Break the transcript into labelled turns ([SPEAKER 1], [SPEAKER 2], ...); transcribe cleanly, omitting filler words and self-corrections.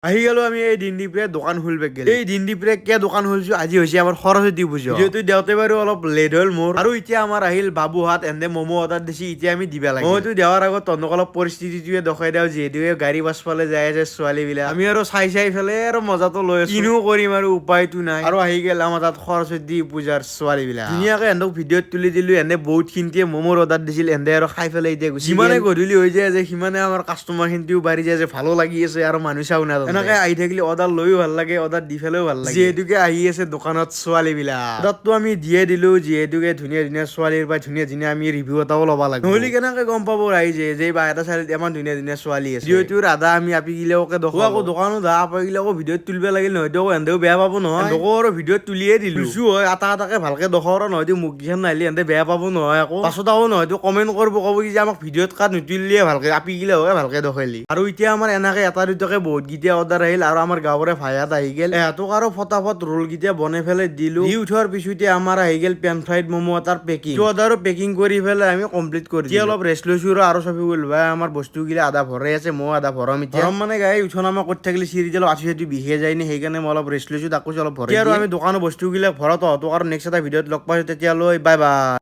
[SPEAKER 1] আহি গেলো আমি এই দিনদীপৰে দোকান খুলিব গেলে এই দিনদীপৰে কিয় দোকান খুলিছো আজি হৈছে আমাৰ সৰস্বতী পূজা যিহেতু দেওতে বাৰু অলপ লেট হ'ল মোৰ আৰু এতিয়া আমাৰ আহিল বাবুহাত এনে ম'ম' অৰ্ডাৰ দিছি এতিয়া আমি দিবা লাগে মইতো দেৱাৰ আগত তহঁতক অলপ পৰিস্থিতিটোৱে দেখাই দিওঁ যিহেতু গাড়ী পাছফালে যাই আছে ছোৱালী বিলাক আমি আৰু চাই পেলাই আৰু মজাটো লৈ আছো কিনো কৰিম আৰু উপায়তো নাই আৰু আহি গেল আমাৰ তাত সৰস্বতী পূজাৰ ছোৱালী বিলাক ধুনীয়াকে এহেঁতক ভিডিঅ'ত তুলি দিলো এনে বহুত খিনিয়ে ম'মৰ অৰ্ডাৰ দিছিল এহেঁতে আৰু খাই পেলাই এতিয়া গুচি যিমানে গধূলি হৈ যায় যে সিমানে আমাৰ কাষ্টমাৰ খিনিও বাঢ়ি যায় যে ভালো লাগি আছে আৰু মানুহ চাও না এনেকে আহি থাকিলে অৰ্ডাৰ লৈও ভাল লাগে অৰ্ডাৰ দি পেলাইও ভাল লাগে যিহেতুকে আহি আছে দোকানত ছোৱালী বিলাক অৰ্ডাৰটো আমি দিয়ে দিলো যিহেতুকে ধুনীয়া ধুনীয়া ছোৱালীৰ পৰা ধুনীয়া ধুনীয়া আমি ৰিভিউ এটাও ল'ব লাগে নহ'লে কেনেকে গম পাব ৰাইজে যে বা এটা চাইডত ইমান ধুনীয়া ধুনীয়া ছোৱালী আছে যিহেতু ৰাধা আমি আপি গিলাকে দেখো আকৌ দোকানত যা আপি গিলাকো ভিডিঅ'ত তুলিব লাগিল নহয় তো এহেঁতেও বেয়া পাব নহয় এহেঁতকো আৰু ভিডিঅ'ত তুলিয়ে দিলো হয় এটা এটাকে ভালকে দেখো আৰু নহয়তো মুখ কেইখন নাহিলে এহেঁতে বেয়া পাব নহয় আকৌ পাছত আকৌ নহয়তো কমেণ্ট কৰিব ক'ব কি যে আমাক ভিডিঅ'ত কাট নুতুলিলে ভালকে আপি গিলা হয় ভালকে দেখালি আৰু এতিয়া আমাৰ এনেকে এটা দুটাকে বহুত গীতা অৰ্ডাৰ আহিল আৰু আমাৰ গাঁৱৰে ভাইয়াত আহি গেল এহঁতক আৰু ফটাফট ৰোল গীতা বনাই পেলাই দিলো দি উঠাৰ পিছতে আমাৰ আহি গেল পেন ফ্ৰাইড ম'ম' এটাৰ পেকিং অৰ্ডাৰো পেকিং কৰি পেলাই আমি কমপ্লিট কৰি দিলো অলপ ৰেষ্ট লৈছো আৰু চবে ভাই আমাৰ বস্তুগিলা আধা ভৰাই আছে মই আধা ভৰাম এতিয়া মানে গাই উঠনামা কৰি থাকিলে চিৰিজেল আঠি চাঠি বিষে যায় নে সেইকাৰণে মই অলপ ৰেষ্ট লৈছো তাকো অলপ ভৰাই আৰু আমি দোকানৰ বস্তুবিলাক ভৰাওঁ তহঁতক আৰু নেক্সট এটা ভিডিঅ'ত লগ পাইছো তেতিয়ালৈ বাই বাই।